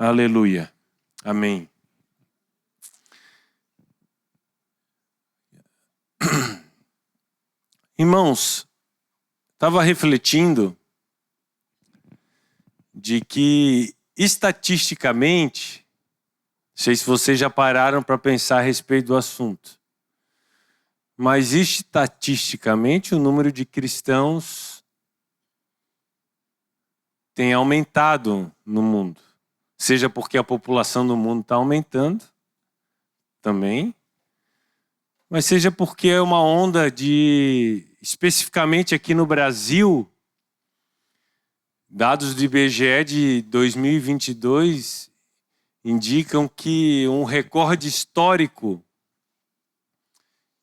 Aleluia. Amém. Irmãos, estava refletindo de que, estatisticamente, não sei se vocês já pararam para pensar a respeito do assunto, mas estatisticamente o número de cristãos tem aumentado no mundo. Seja porque a população do mundo está aumentando também, mas seja porque é uma onda especificamente aqui no Brasil, dados do IBGE de 2022 indicam que um recorde histórico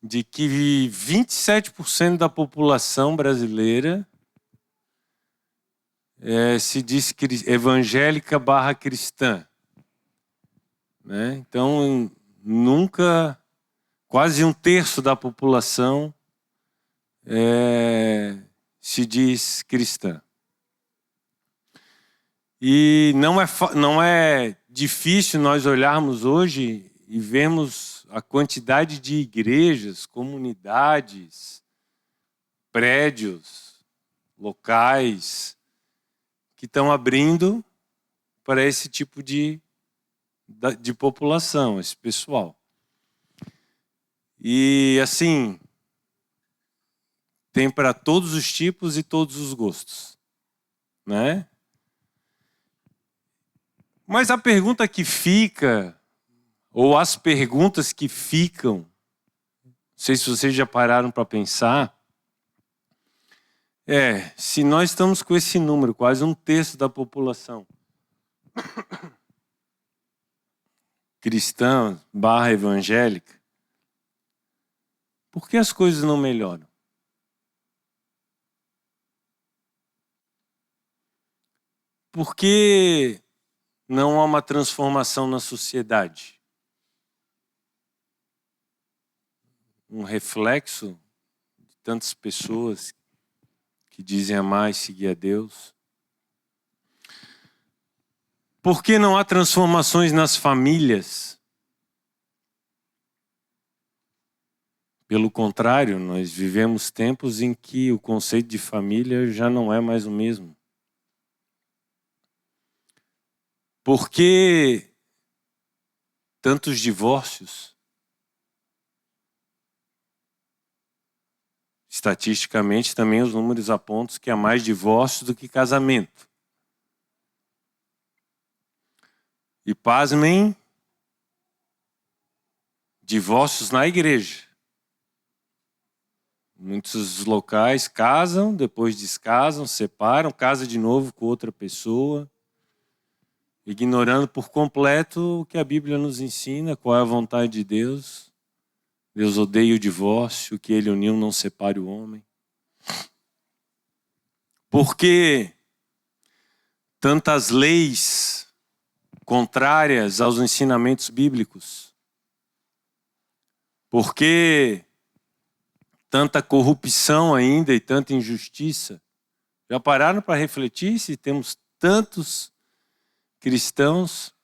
de que 27% da população brasileira se diz evangélica / cristã. Né? Então, quase 1/3 da população se diz cristã. E não é difícil nós olharmos hoje e vermos a quantidade de igrejas, comunidades, prédios, locais que estão abrindo para esse tipo de população, esse pessoal. E assim, tem para todos os tipos e todos os gostos, né? Mas a pergunta que fica, ou as perguntas que ficam, não sei se vocês já pararam para pensar, se nós estamos com esse número, quase 1/3 da população cristã / evangélica, por que as coisas não melhoram? Por que não há uma transformação na sociedade? Um reflexo de tantas pessoas que dizem amar e seguir a Deus. Por que não há transformações nas famílias? Pelo contrário, nós vivemos tempos em que o conceito de família já não é mais o mesmo. Por que tantos divórcios? Estatisticamente, também os números apontam que há mais divórcios do que casamento. E pasmem, divórcios na igreja. Muitos locais casam, depois descasam, separam, casam de novo com outra pessoa, ignorando por completo o que a Bíblia nos ensina, qual é a vontade de Deus. Deus odeia o divórcio, o que Ele uniu não separe o homem. Por que tantas leis contrárias aos ensinamentos bíblicos? Por que tanta corrupção ainda e tanta injustiça? Já pararam para refletir se temos tantos cristãos?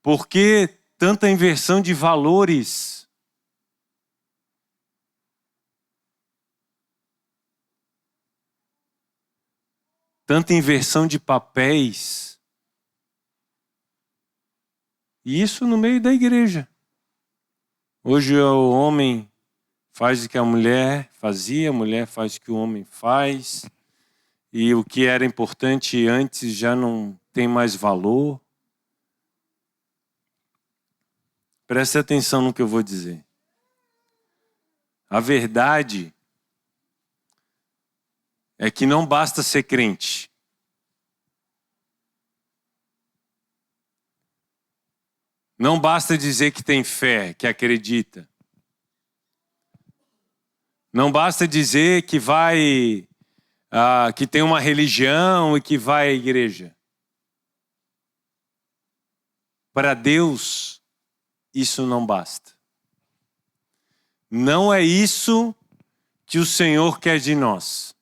Por que tanta inversão de valores? Tanta inversão de papéis? E isso no meio da igreja. Hoje o homem faz o que a mulher fazia, a mulher faz o que o homem faz, e o que era importante antes já não tem mais valor. Preste atenção no que eu vou dizer. A verdade é que não basta ser crente. Não basta dizer que tem fé, que acredita. Não basta dizer que que tem uma religião e que vai à igreja. Para Deus, isso não basta. Não é isso que o Senhor quer de nós.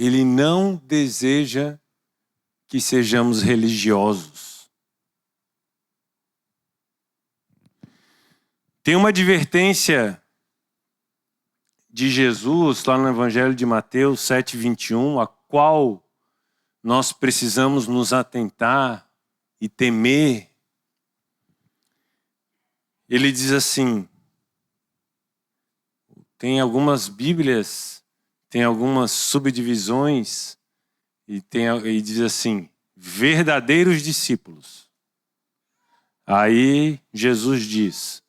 Ele não deseja que sejamos religiosos. Tem uma advertência de Jesus lá no Evangelho de Mateus 7:21, a qual nós precisamos nos atentar e temer. Ele diz assim, tem algumas Bíblias, tem algumas subdivisões, e diz assim, verdadeiros discípulos. Aí Jesus diz,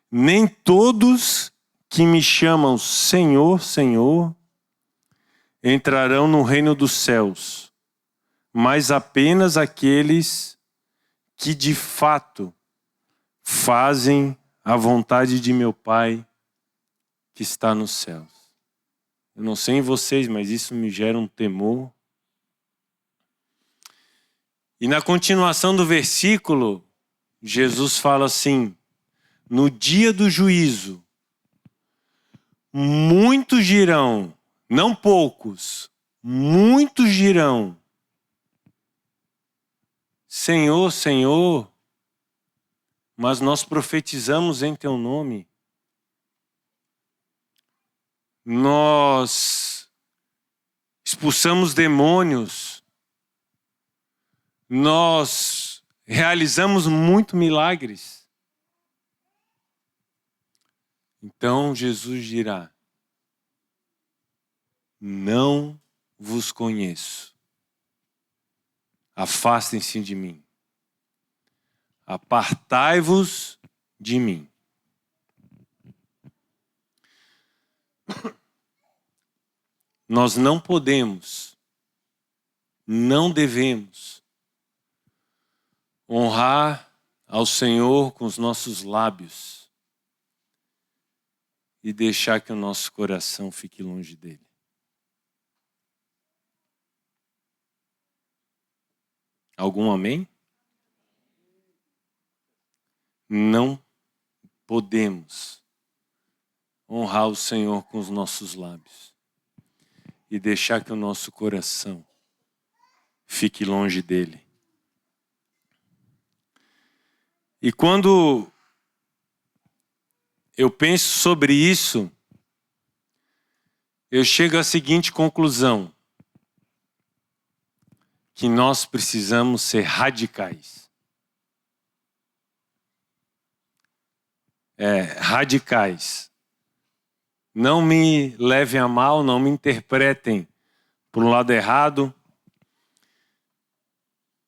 nem todos que me chamam Senhor, Senhor, entrarão no reino dos céus, mas apenas aqueles que de fato fazem a vontade de meu Pai que está nos céus. Eu não sei em vocês, mas isso me gera um temor. E na continuação do versículo, Jesus fala assim, no dia do juízo, muitos dirão, não poucos, muitos dirão, Senhor, Senhor, mas nós profetizamos em teu nome. Nós expulsamos demônios. Nós realizamos muitos milagres. Então Jesus dirá, não vos conheço. Afastem-se de mim. Apartai-vos de mim. Nós não podemos, não devemos honrar ao Senhor com os nossos lábios e deixar que o nosso coração fique longe dele. Algum amém? Não podemos honrar o Senhor com os nossos lábios e deixar que o nosso coração fique longe dele. E quando eu penso sobre isso, eu chego à seguinte conclusão, que nós precisamos ser radicais. Radicais. Não me levem a mal, não me interpretem por um lado errado,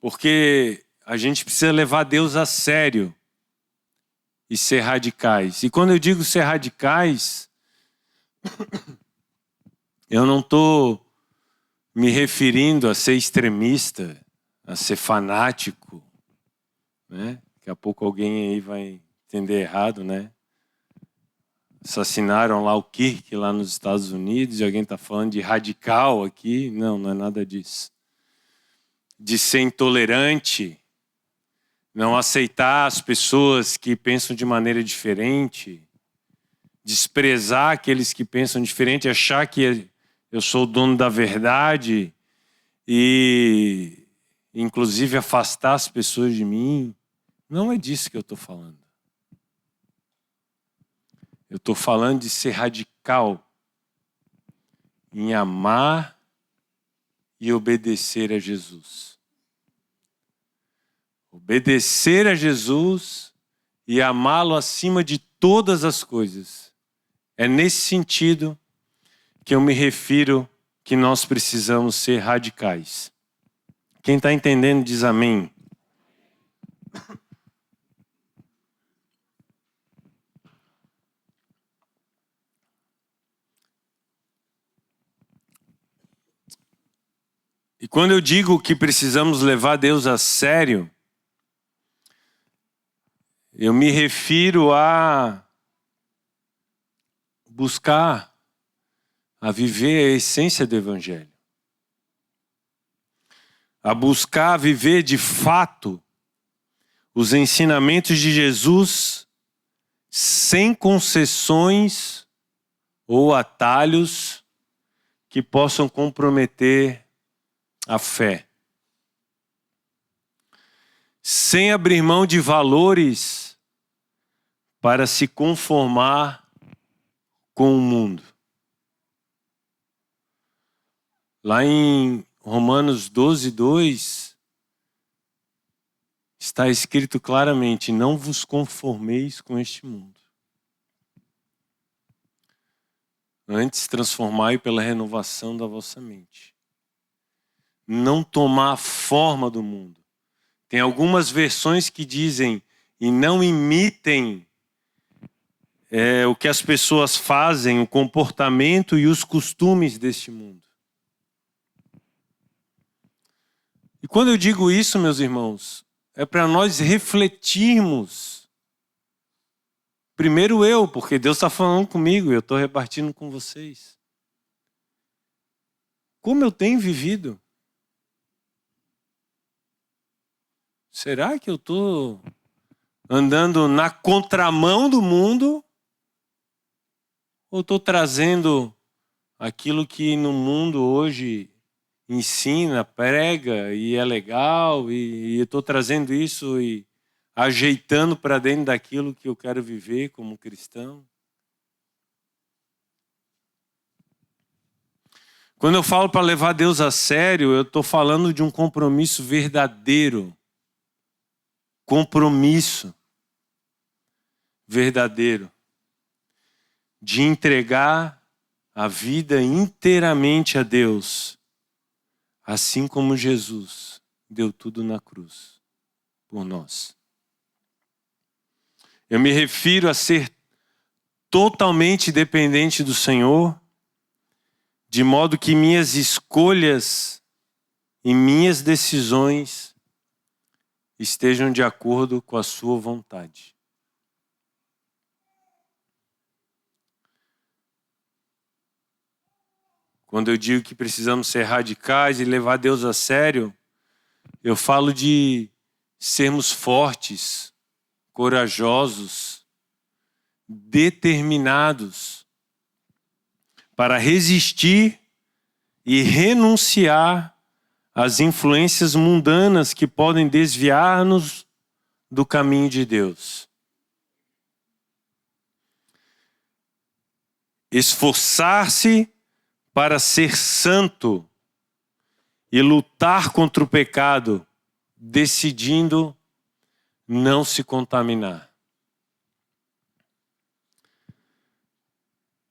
porque a gente precisa levar Deus a sério e ser radicais. E quando eu digo ser radicais, eu não estou me referindo a ser extremista, a ser fanático, né? Daqui a pouco alguém aí vai entender errado, né? Assassinaram lá o Kirk lá nos Estados Unidos e alguém está falando de radical aqui. Não, não é nada disso. De ser intolerante, não aceitar as pessoas que pensam de maneira diferente, desprezar aqueles que pensam diferente, achar que eu sou o dono da verdade e, inclusive, afastar as pessoas de mim. Não é disso que eu estou falando. Eu estou falando de ser radical em amar e obedecer a Jesus. Obedecer a Jesus e amá-lo acima de todas as coisas. É nesse sentido que eu me refiro que nós precisamos ser radicais. Quem está entendendo diz amém. E quando eu digo que precisamos levar Deus a sério, eu me refiro a buscar, a viver a essência do Evangelho. A buscar viver de fato os ensinamentos de Jesus sem concessões ou atalhos que possam comprometer a fé. Sem abrir mão de valores para se conformar com o mundo. Lá em Romanos 12:2, está escrito claramente: não vos conformeis com este mundo. Antes, transformai pela renovação da vossa mente. Não tomar a forma do mundo. Tem algumas versões que dizem: e não imitem o que as pessoas fazem, o comportamento e os costumes deste mundo. E quando eu digo isso, meus irmãos, é para nós refletirmos. Primeiro eu, porque Deus está falando comigo e eu estou repartindo com vocês. Como eu tenho vivido? Será que eu estou andando na contramão do mundo? Ou estou trazendo aquilo que no mundo hoje ensina, prega e é legal, e eu estou trazendo isso e ajeitando para dentro daquilo que eu quero viver como cristão? Quando eu falo para levar Deus a sério, eu estou falando de um compromisso verdadeiro. Compromisso verdadeiro. De entregar a vida inteiramente a Deus. Assim como Jesus deu tudo na cruz por nós. Eu me refiro a ser totalmente dependente do Senhor, de modo que minhas escolhas e minhas decisões estejam de acordo com a sua vontade. Quando eu digo que precisamos ser radicais e levar Deus a sério, eu falo de sermos fortes, corajosos, determinados para resistir e renunciar às influências mundanas que podem desviar-nos do caminho de Deus. Esforçar-se para ser santo e lutar contra o pecado, decidindo não se contaminar.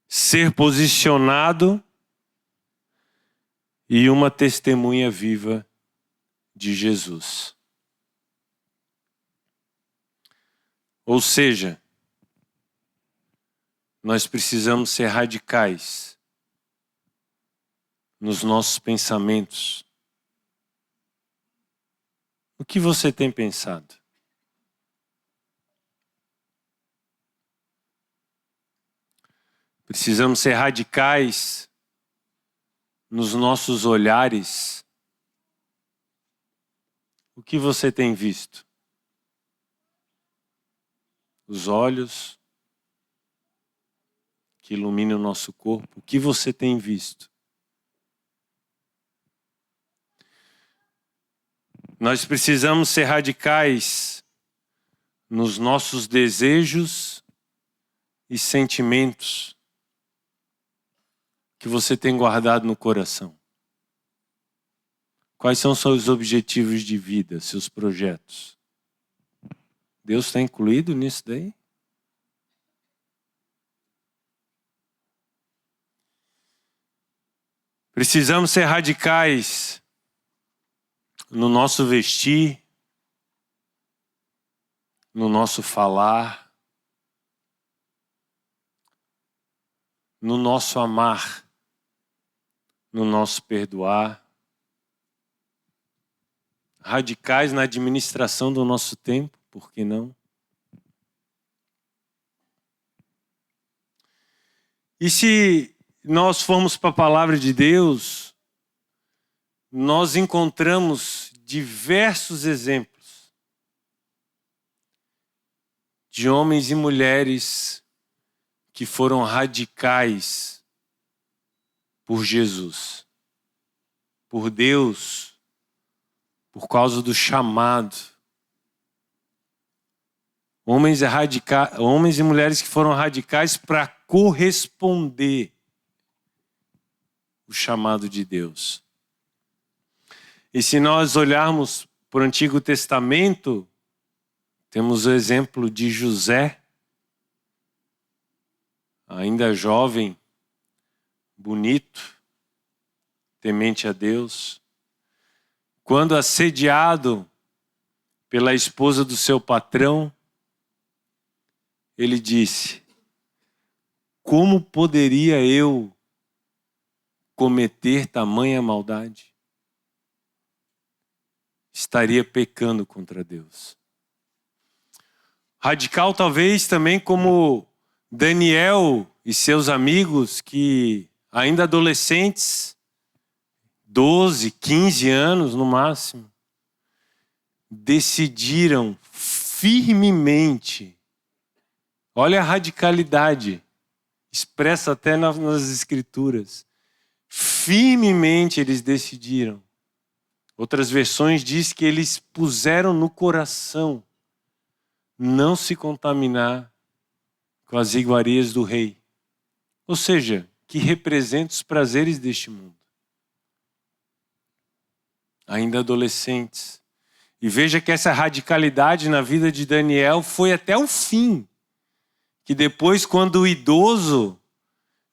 Ser posicionado e uma testemunha viva de Jesus. Ou seja, nós precisamos ser radicais nos nossos pensamentos. O que você tem pensado? Precisamos ser radicais nos nossos olhares. O que você tem visto? Os olhos que iluminam o nosso corpo. O que você tem visto? Nós precisamos ser radicais nos nossos desejos e sentimentos que você tem guardado no coração. Quais são seus objetivos de vida, seus projetos? Deus está incluído nisso daí? Precisamos ser radicais no nosso vestir, no nosso falar, no nosso amar, no nosso perdoar. Radicais na administração do nosso tempo, por que não? E se nós formos para a palavra de Deus, nós encontramos diversos exemplos de homens e mulheres que foram radicais por Jesus, por Deus, por causa do chamado. Homens e mulheres que foram radicais para corresponder o chamado de Deus. E se nós olharmos para o Antigo Testamento, temos o exemplo de José, ainda jovem, bonito, temente a Deus. Quando assediado pela esposa do seu patrão, ele disse: como poderia eu cometer tamanha maldade? Estaria pecando contra Deus. Radical talvez também como Daniel e seus amigos, que ainda adolescentes, 12, 15 anos no máximo, decidiram firmemente, olha a radicalidade, expressa até nas escrituras, firmemente eles decidiram. Outras versões diz que eles puseram no coração não se contaminar com as iguarias do rei. Ou seja, que representa os prazeres deste mundo. Ainda adolescentes. E veja que essa radicalidade na vida de Daniel foi até o fim. Que depois, quando o idoso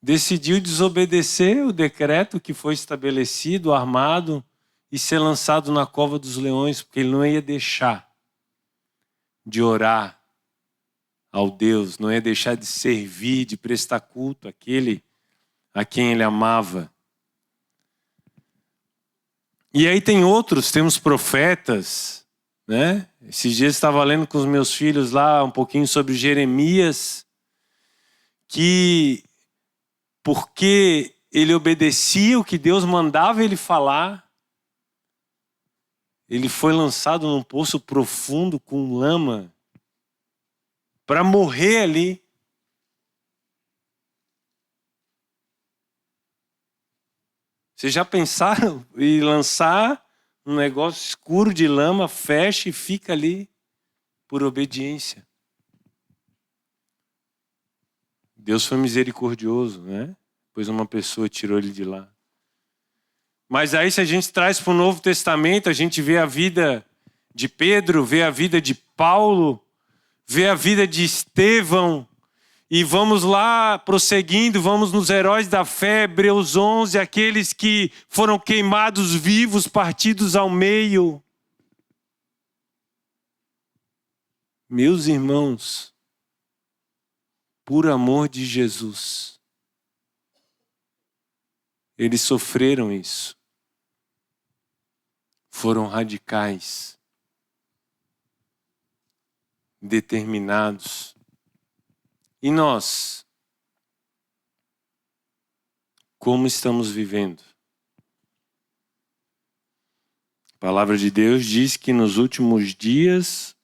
decidiu desobedecer o decreto que foi estabelecido, armado, e ser lançado na cova dos leões, porque ele não ia deixar de orar ao Deus, não ia deixar de servir, de prestar culto àquele a quem ele amava. E aí tem outros, temos profetas, né? Esses dias eu estava lendo com os meus filhos lá um pouquinho sobre Jeremias, que porque ele obedecia o que Deus mandava ele falar, ele foi lançado num poço profundo com lama para morrer ali. Vocês já pensaram em lançar um negócio escuro de lama, fecha e fica ali por obediência? Deus foi misericordioso, né? Pois uma pessoa tirou ele de lá. Mas aí se a gente traz para o Novo Testamento, a gente vê a vida de Pedro, vê a vida de Paulo, vê a vida de Estevão, e vamos lá prosseguindo, vamos nos heróis da fé, Hebreus 11, aqueles que foram queimados vivos, partidos ao meio. Meus irmãos, por amor de Jesus, eles sofreram isso. Foram radicais, determinados. E nós, como estamos vivendo? A palavra de Deus diz que nos últimos dias,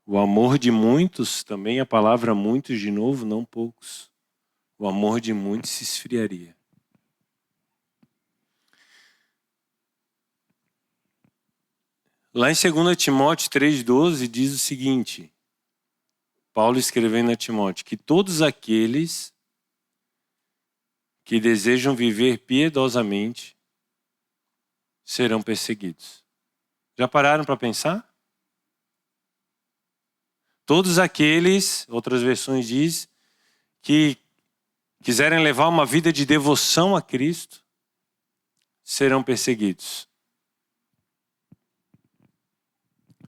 o amor de muitos, também a palavra muitos de novo, não poucos, o amor de muitos se esfriaria. Lá em 2 Timóteo 3,12 diz o seguinte, Paulo escrevendo a Timóteo, que todos aqueles que desejam viver piedosamente serão perseguidos. Já pararam para pensar? Todos aqueles, outras versões diz, que quiserem levar uma vida de devoção a Cristo, serão perseguidos.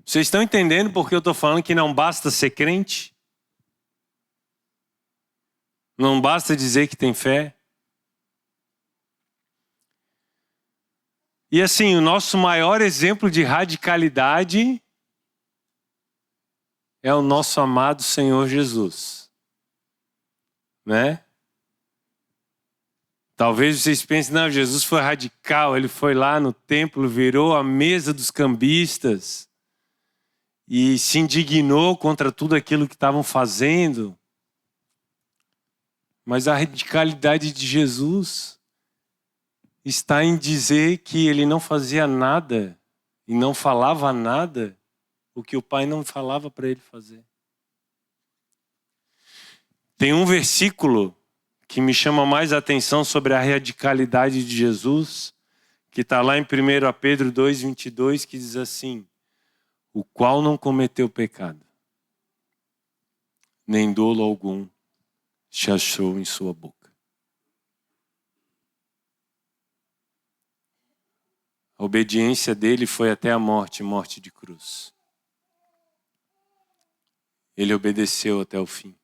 Vocês estão entendendo por que eu estou falando que não basta ser crente? Não basta dizer que tem fé? E assim, o nosso maior exemplo de radicalidade é o nosso amado Senhor Jesus. Né? Talvez vocês pensem, não, Jesus foi radical, ele foi lá no templo, virou a mesa dos cambistas e se indignou contra tudo aquilo que estavam fazendo. Mas a radicalidade de Jesus está em dizer que ele não fazia nada e não falava nada o que o Pai não falava para ele fazer. Tem um versículo que me chama mais a atenção sobre a radicalidade de Jesus, que está lá em 1 Pedro 2,22, que diz assim: o qual não cometeu pecado, nem dolo algum se achou em sua boca. A obediência dele foi até a morte, morte de cruz. Ele obedeceu até o fim.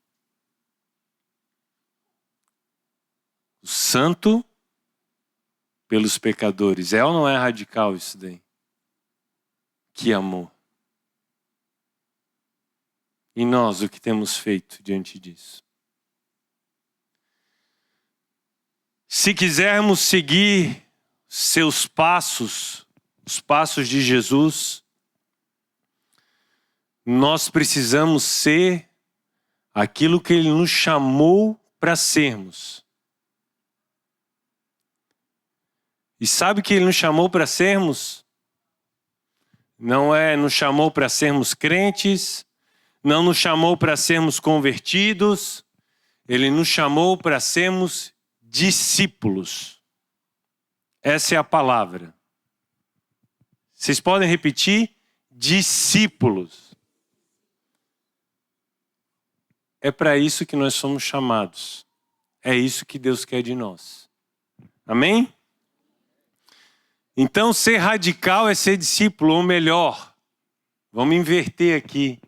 O santo pelos pecadores. É ou não é radical isso daí? Que amor. E nós, o que temos feito diante disso? Se quisermos seguir seus passos, os passos de Jesus, nós precisamos ser aquilo que Ele nos chamou para sermos. E sabe o que Ele nos chamou para sermos? Não nos chamou para sermos crentes, não nos chamou para sermos convertidos, Ele nos chamou para sermos discípulos. Essa é a palavra. Vocês podem repetir? Discípulos. É para isso que nós somos chamados. É isso que Deus quer de nós. Amém? Então, ser radical é ser discípulo, ou melhor, vamos inverter aqui.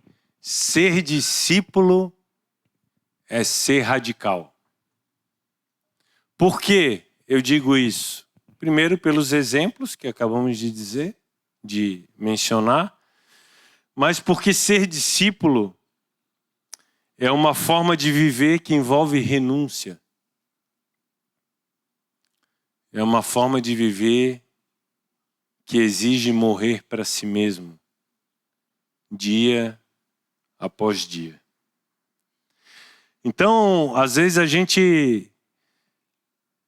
Ser discípulo é ser radical. Por que eu digo isso? Primeiro, pelos exemplos que acabamos de dizer, de mencionar, mas porque ser discípulo é uma forma de viver que envolve renúncia. É uma forma de viver que exige morrer para si mesmo, dia após dia. Então, às vezes a gente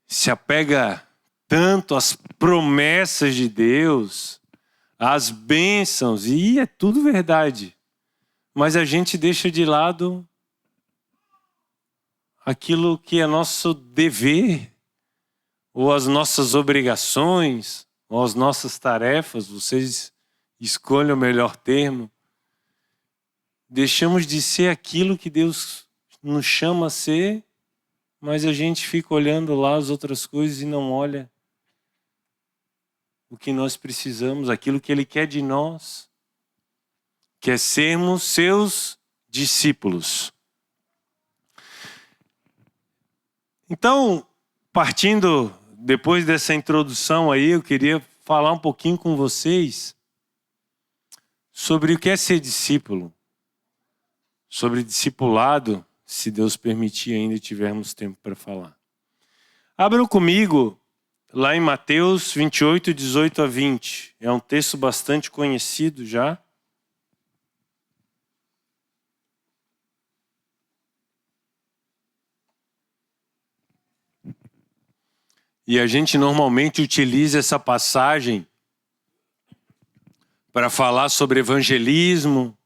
se apega tanto às promessas de Deus, às bênçãos, e é tudo verdade, mas a gente deixa de lado aquilo que é nosso dever, ou as nossas obrigações, ou as nossas tarefas, vocês escolham o melhor termo. Deixamos de ser aquilo que Deus nos chama a ser, mas a gente fica olhando lá as outras coisas e não olha o que nós precisamos, aquilo que Ele quer de nós, que é sermos seus discípulos. Então, partindo depois dessa introdução aí, eu queria falar um pouquinho com vocês sobre o que é ser discípulo, sobre discipulado, se Deus permitir ainda tivermos tempo para falar. Abram comigo lá em Mateus 28, 18 a 20. É um texto bastante conhecido já. E a gente normalmente utiliza essa passagem para falar sobre evangelismo,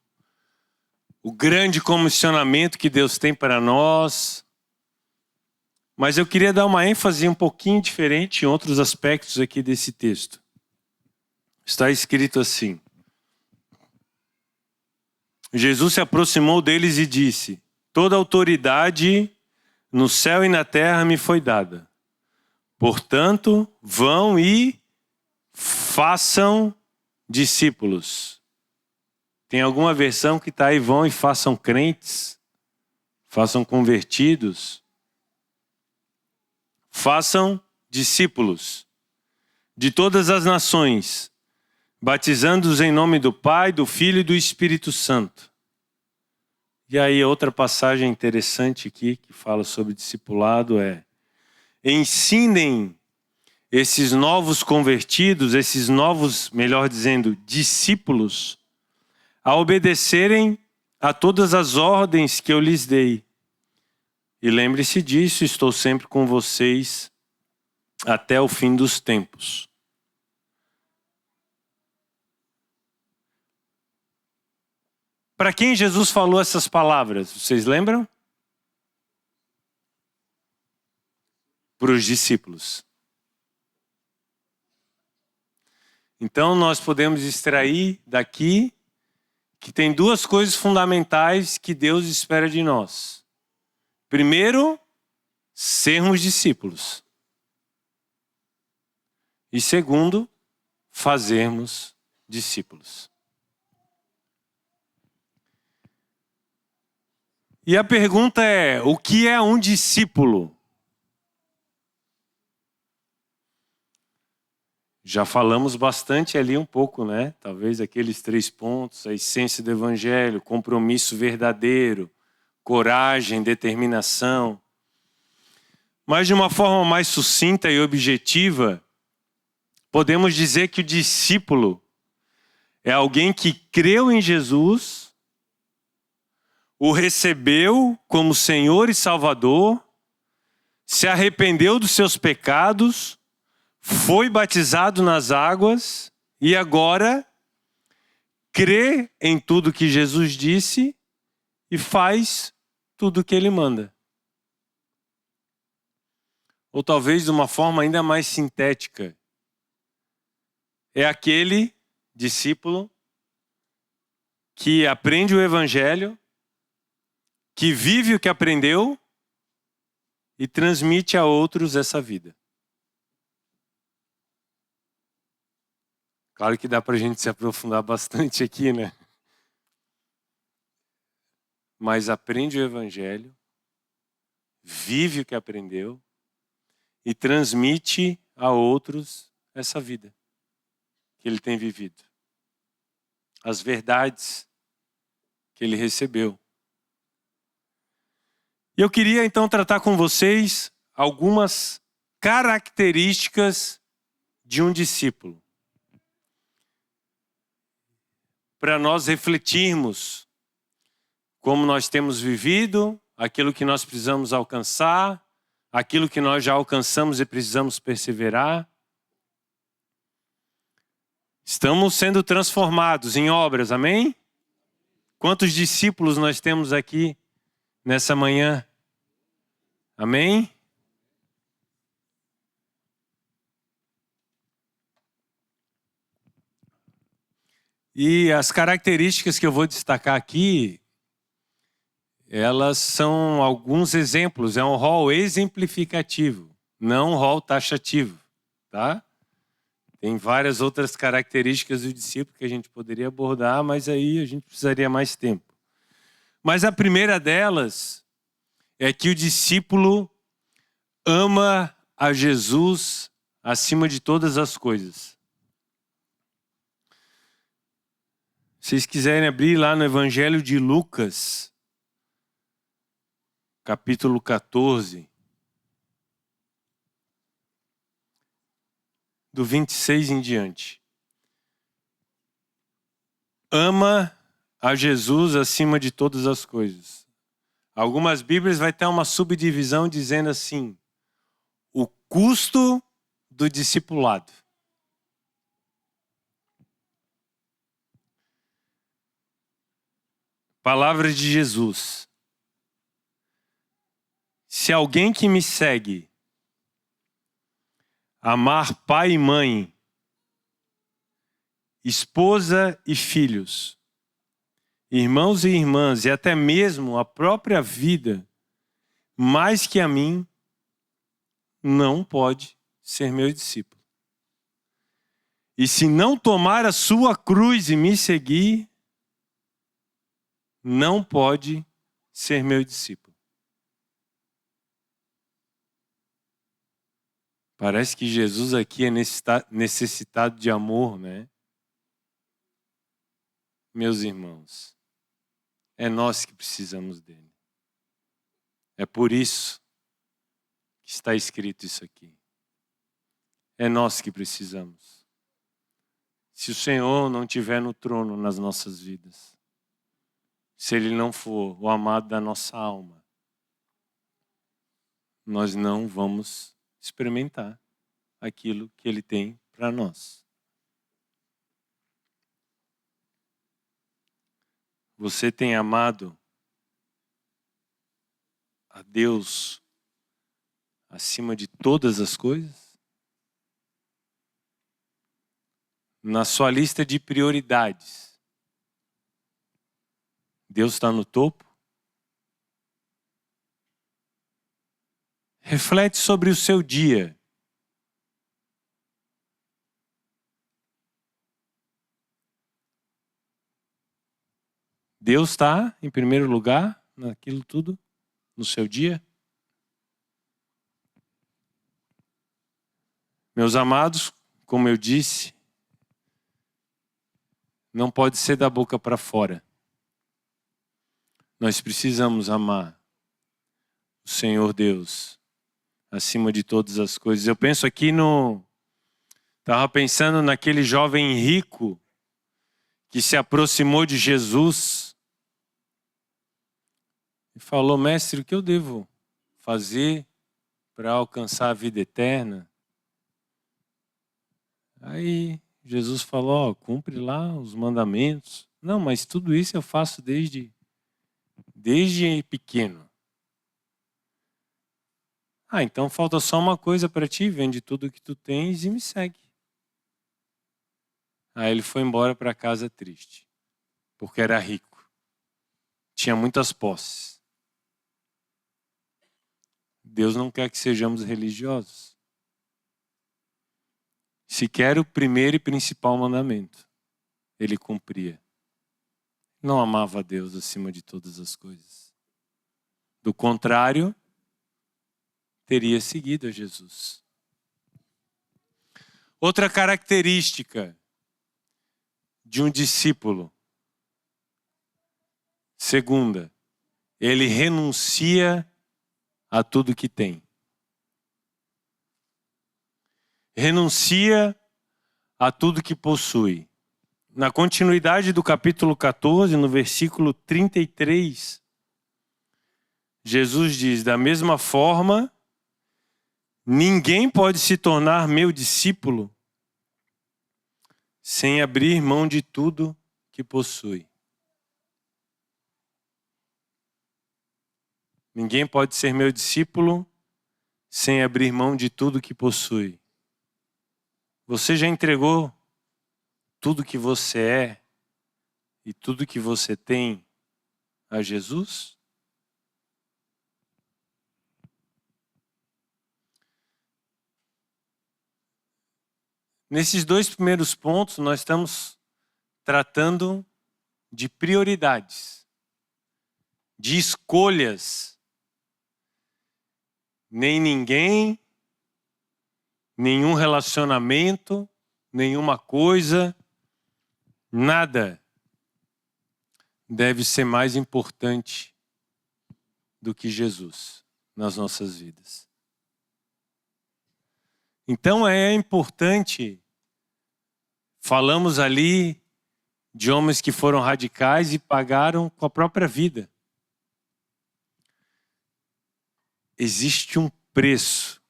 o grande comissionamento que Deus tem para nós. Mas eu queria dar uma ênfase um pouquinho diferente em outros aspectos aqui desse texto. Está escrito assim: Jesus se aproximou deles e disse: toda autoridade no céu e na terra me foi dada. Portanto, vão e façam discípulos. Tem alguma versão que está aí, vão e façam crentes, façam convertidos. Façam discípulos de todas as nações, batizando-os em nome do Pai, do Filho e do Espírito Santo. E aí outra passagem interessante aqui que fala sobre discipulado é: ensinem esses novos convertidos, esses novos, melhor dizendo, discípulos, a obedecerem a todas as ordens que eu lhes dei. E lembre-se disso, estou sempre com vocês até o fim dos tempos. Para quem Jesus falou essas palavras? Vocês lembram? Para os discípulos. Então nós podemos extrair daqui que tem duas coisas fundamentais que Deus espera de nós. Primeiro, sermos discípulos. E segundo, fazermos discípulos. E a pergunta é: o que é um discípulo? Já falamos bastante ali um pouco, né? Talvez aqueles 3 pontos: a essência do evangelho, compromisso verdadeiro, coragem, determinação. Mas de uma forma mais sucinta e objetiva, podemos dizer que o discípulo é alguém que creu em Jesus, o recebeu como Senhor e Salvador, se arrependeu dos seus pecados, foi batizado nas águas e agora crê em tudo que Jesus disse e faz tudo o que ele manda. Ou talvez de uma forma ainda mais sintética, é aquele discípulo que aprende o evangelho, que vive o que aprendeu e transmite a outros essa vida. Claro que dá para a gente se aprofundar bastante aqui, né? Mas aprende o evangelho, vive o que aprendeu e transmite a outros essa vida que ele tem vivido. As verdades que ele recebeu. E eu queria então tratar com vocês algumas características de um discípulo. Para nós refletirmos como nós temos vivido, aquilo que nós precisamos alcançar, aquilo que nós já alcançamos e precisamos perseverar. Estamos sendo transformados em obras, amém? Quantos discípulos nós temos aqui nessa manhã? Amém? E as características que eu vou destacar aqui, elas são alguns exemplos, é um rol exemplificativo, não um rol taxativo, tá? Tem várias outras características do discípulo que a gente poderia abordar, mas aí a gente precisaria mais tempo. Mas a primeira delas é que o discípulo ama a Jesus acima de todas as coisas. Se vocês quiserem abrir lá no Evangelho de Lucas, capítulo 14, do 26 em diante. Ama a Jesus acima de todas as coisas. Algumas Bíblias vai ter uma subdivisão dizendo assim: o custo do discipulado. Palavras de Jesus. Se alguém que me segue amar pai e mãe, esposa e filhos, irmãos e irmãs e até mesmo a própria vida, mais que a mim, não pode ser meu discípulo. E se não tomar a sua cruz e me seguir, não pode ser meu discípulo. Parece que Jesus aqui é necessitado de amor, né? Meus irmãos, é nós que precisamos dele. É por isso que está escrito isso aqui. É nós que precisamos. Se o Senhor não estiver no trono nas nossas vidas, se Ele não for o amado da nossa alma, nós não vamos experimentar aquilo que Ele tem para nós. Você tem amado a Deus acima de todas as coisas? Na sua lista de prioridades, Deus está no topo? Reflete sobre o seu dia. Deus está em primeiro lugar naquilo tudo, no seu dia? Meus amados, como eu disse, não pode ser da boca para fora. Nós precisamos amar o Senhor Deus acima de todas as coisas. Eu penso aqui estava pensando naquele jovem rico que se aproximou de Jesus e falou: mestre, o que eu devo fazer para alcançar a vida eterna? Aí Jesus falou: cumpre lá os mandamentos. Não, mas tudo isso eu faço desde pequeno. Então falta só uma coisa para ti, vende tudo que tu tens e me segue. Aí ele foi embora para casa triste, porque era rico, tinha muitas posses. Deus não quer que sejamos religiosos. Sequer o primeiro e principal mandamento ele cumpria. Não amava a Deus acima de todas as coisas. Do contrário, teria seguido a Jesus. Outra característica de um discípulo. Segunda, ele renuncia a tudo que tem. Renuncia a tudo que possui. Na continuidade do capítulo 14, no versículo 33, Jesus diz: da mesma forma, ninguém pode se tornar meu discípulo sem abrir mão de tudo que possui. Ninguém pode ser meu discípulo sem abrir mão de tudo que possui. Você já entregou tudo que você é e tudo que você tem a Jesus? Nesses dois primeiros pontos, nós estamos tratando de prioridades, de escolhas. Nem ninguém, nenhum relacionamento, nenhuma coisa, nada deve ser mais importante do que Jesus nas nossas vidas. Então é importante, falamos ali de homens que foram radicais e pagaram com a própria vida. Existe um preço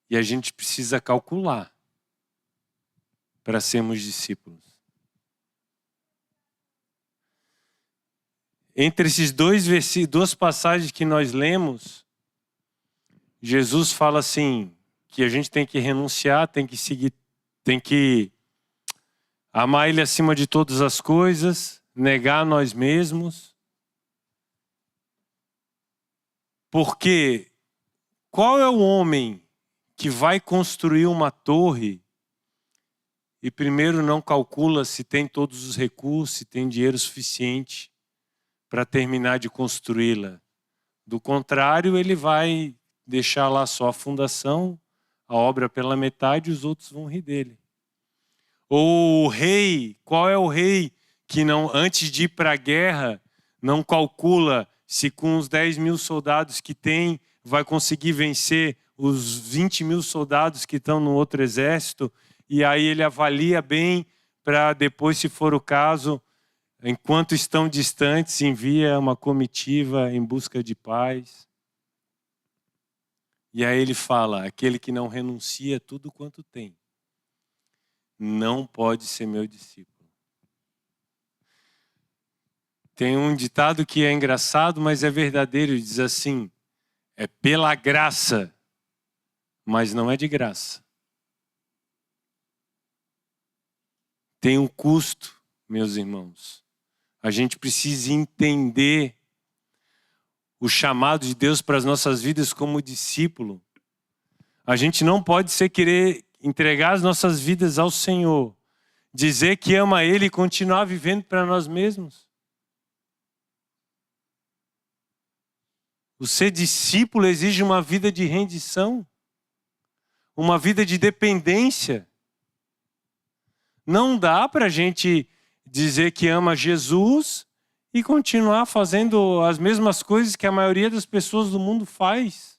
e a gente precisa calcular para sermos discípulos. Entre esses duas passagens que nós lemos, Jesus fala assim, que a gente tem que renunciar, tem que seguir, tem que amar Ele acima de todas as coisas, negar nós mesmos. Porque qual é o homem que vai construir uma torre e primeiro não calcula se tem todos os recursos, se tem dinheiro suficiente para terminar de construí-la? Do contrário, ele vai deixar lá só a fundação, a obra pela metade, e os outros vão rir dele. Ou o rei, qual é o rei que não, antes de ir para a guerra, não calcula se com os 10.000 soldados que tem, vai conseguir vencer os 20.000 soldados que estão no outro exército, e aí ele avalia bem para depois, se for o caso, enquanto estão distantes, envia uma comitiva em busca de paz. E aí ele fala, aquele que não renuncia tudo quanto tem, não pode ser meu discípulo. Tem um ditado que é engraçado, mas é verdadeiro, diz assim, é pela graça, mas não é de graça. Tem um custo, meus irmãos. A gente precisa entender o chamado de Deus para as nossas vidas como discípulo. A gente não pode querer entregar as nossas vidas ao Senhor, dizer que ama Ele e continuar vivendo para nós mesmos. O ser discípulo exige uma vida de rendição, uma vida de dependência. Não dá para a gente dizer que ama Jesus e continuar fazendo as mesmas coisas que a maioria das pessoas do mundo faz.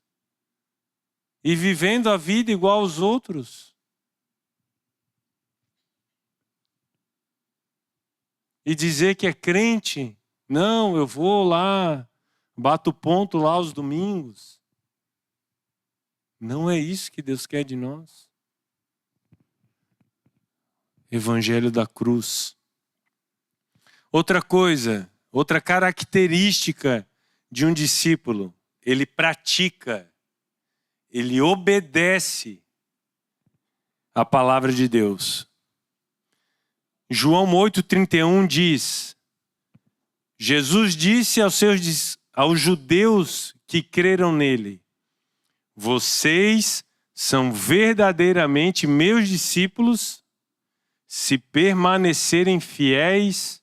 E vivendo a vida igual aos outros. E dizer que é crente. Não, eu vou lá, bato ponto lá aos domingos. Não é isso que Deus quer de nós. Evangelho da cruz. Outra coisa, outra característica de um discípulo, ele pratica, ele obedece a palavra de Deus. João 8,31 diz, Jesus disse aos judeus que creram nele, vocês são verdadeiramente meus discípulos se permanecerem fiéis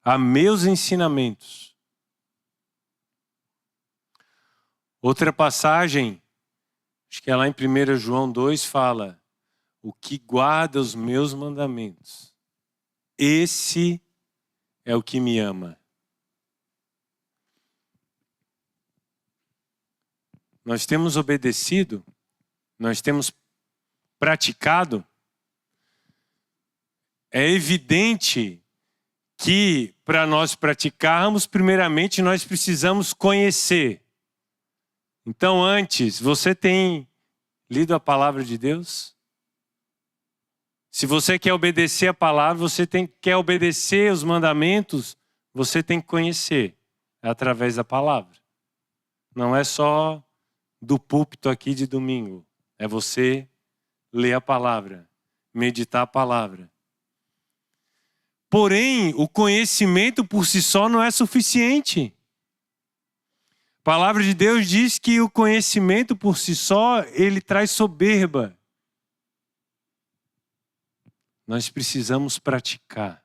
a meus ensinamentos. Outra passagem, acho que é lá em 1 João 2, fala, o que guarda os meus mandamentos, esse é o que me ama. Nós temos obedecido, nós temos praticado. É evidente que para nós praticarmos, primeiramente nós precisamos conhecer. Então antes, você tem lido a palavra de Deus? Se você quer obedecer a palavra, quer obedecer os mandamentos, você tem que conhecer através da palavra. Não é só do púlpito aqui de domingo. É você ler a palavra, meditar a palavra. Porém, o conhecimento por si só não é suficiente. A palavra de Deus diz que o conhecimento por si só, ele traz soberba. Nós precisamos praticar.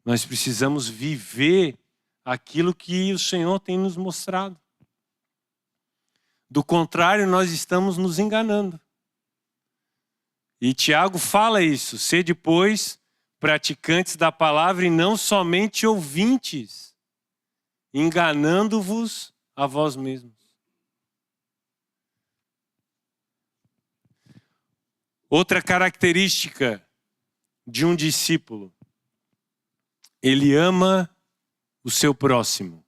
Nós precisamos viver aquilo que o Senhor tem nos mostrado. Do contrário, nós estamos nos enganando. E Tiago fala isso, sede, pois, praticantes da palavra e não somente ouvintes, enganando-vos a vós mesmos. Outra característica de um discípulo, ele ama o seu próximo.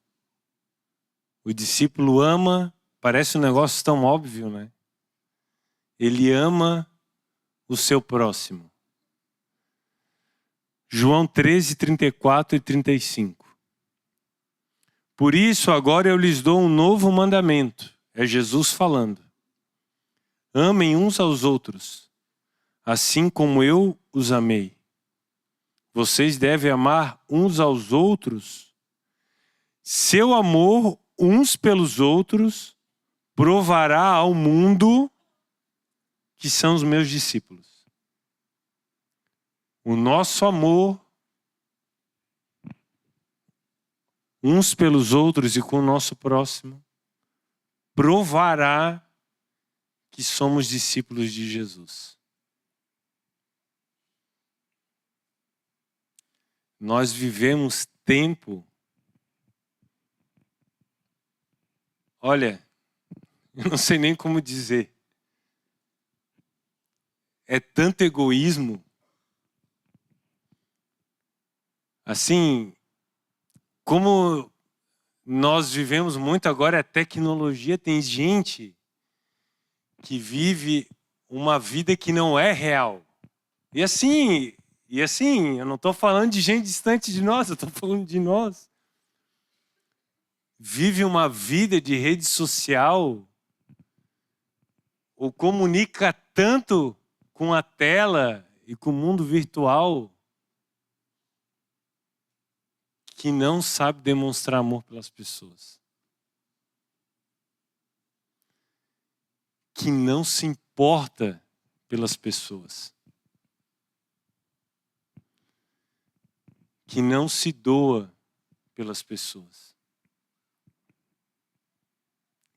O discípulo ama, parece um negócio tão óbvio, né? Ele ama o seu próximo. João 13, 34 e 35. Por isso agora eu lhes dou um novo mandamento. É Jesus falando. Amem uns aos outros, assim como eu os amei. Vocês devem amar uns aos outros. Seu amor uns pelos outros provará ao mundo que são os meus discípulos. O nosso amor uns pelos outros e com o nosso próximo provará que somos discípulos de Jesus. Nós vivemos tempo. Olha, eu não sei nem como dizer. É tanto egoísmo. Assim, como nós vivemos muito agora, a tecnologia, tem gente que vive uma vida que não é real. E assim, eu não estou falando de gente distante de nós, eu estou falando de nós. Vive uma vida de rede social ou comunica tanto com a tela e com o mundo virtual que não sabe demonstrar amor pelas pessoas. Que não se importa pelas pessoas. Que não se doa pelas pessoas.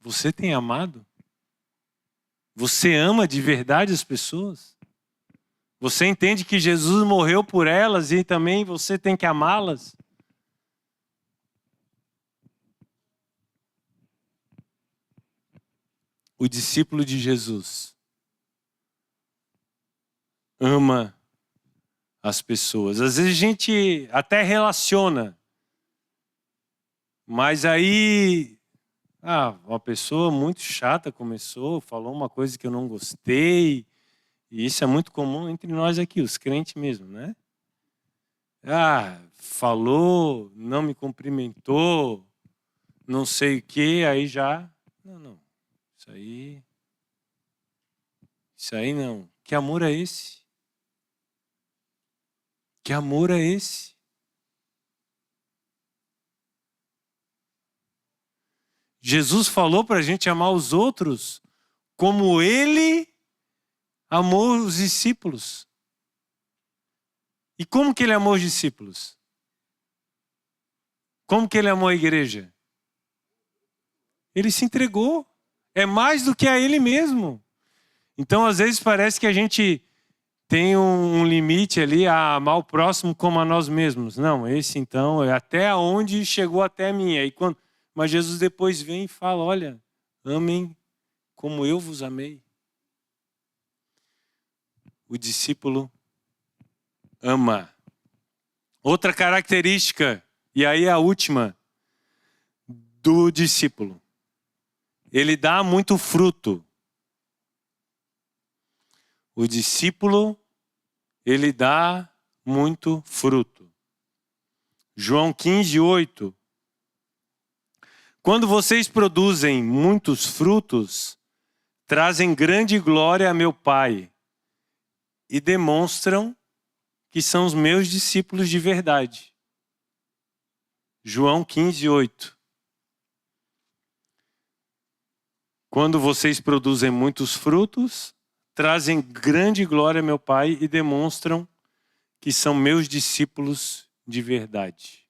Você tem amado? Você ama de verdade as pessoas? Você entende que Jesus morreu por elas e também você tem que amá-las? O discípulo de Jesus ama as pessoas. Às vezes a gente até relaciona, mas aí uma pessoa muito chata começou, falou uma coisa que eu não gostei, e isso é muito comum entre nós aqui, os crentes mesmo, né? Falou, não me cumprimentou, não sei o quê, aí já... Não, isso aí não. Que amor é esse? Que amor é esse? Jesus falou para a gente amar os outros como Ele amou os discípulos. E como que Ele amou os discípulos? Como que Ele amou a igreja? Ele se entregou. É mais do que a Ele mesmo. Então, às vezes, parece que a gente tem um limite ali a amar o próximo como a nós mesmos. Não, esse então é até onde chegou até mim. Mas Jesus depois vem e fala, olha, amem como eu vos amei. O discípulo ama. Outra característica, e aí a última, do discípulo. Ele dá muito fruto. O discípulo, ele dá muito fruto. João 15:8. Quando vocês produzem muitos frutos, trazem grande glória a meu Pai e demonstram que são os meus discípulos de verdade. João 15:8. Quando vocês produzem muitos frutos, trazem grande glória a meu Pai e demonstram que são meus discípulos de verdade.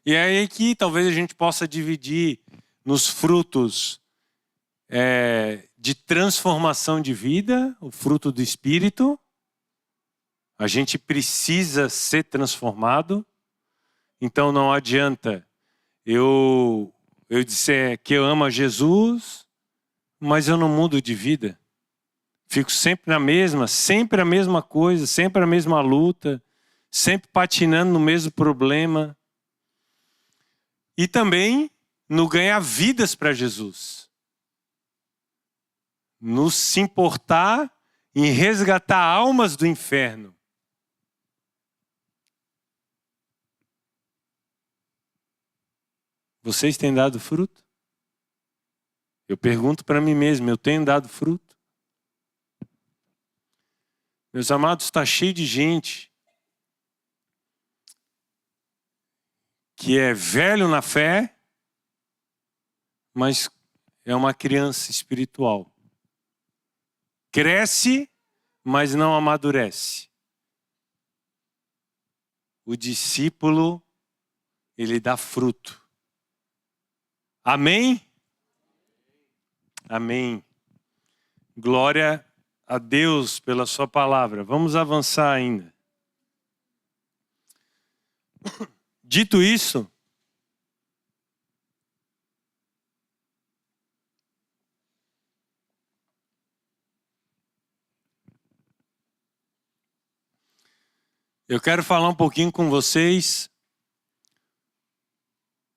E é aí que talvez a gente possa dividir nos frutos de transformação de vida, o fruto do Espírito. A gente precisa ser transformado. Então não adianta eu disser que eu amo a Jesus, mas eu não mudo de vida. Fico sempre na mesma, sempre a mesma coisa, sempre a mesma luta, sempre patinando no mesmo problema. E também no ganhar vidas para Jesus. No se importar em resgatar almas do inferno. Vocês têm dado fruto? Eu pergunto para mim mesmo, eu tenho dado fruto? Meus amados, está cheio de gente que é velho na fé, mas é uma criança espiritual. Cresce, mas não amadurece. O discípulo, ele dá fruto. Amém? Amém. Glória a Deus pela sua palavra. Vamos avançar ainda. Dito isso, eu quero falar um pouquinho com vocês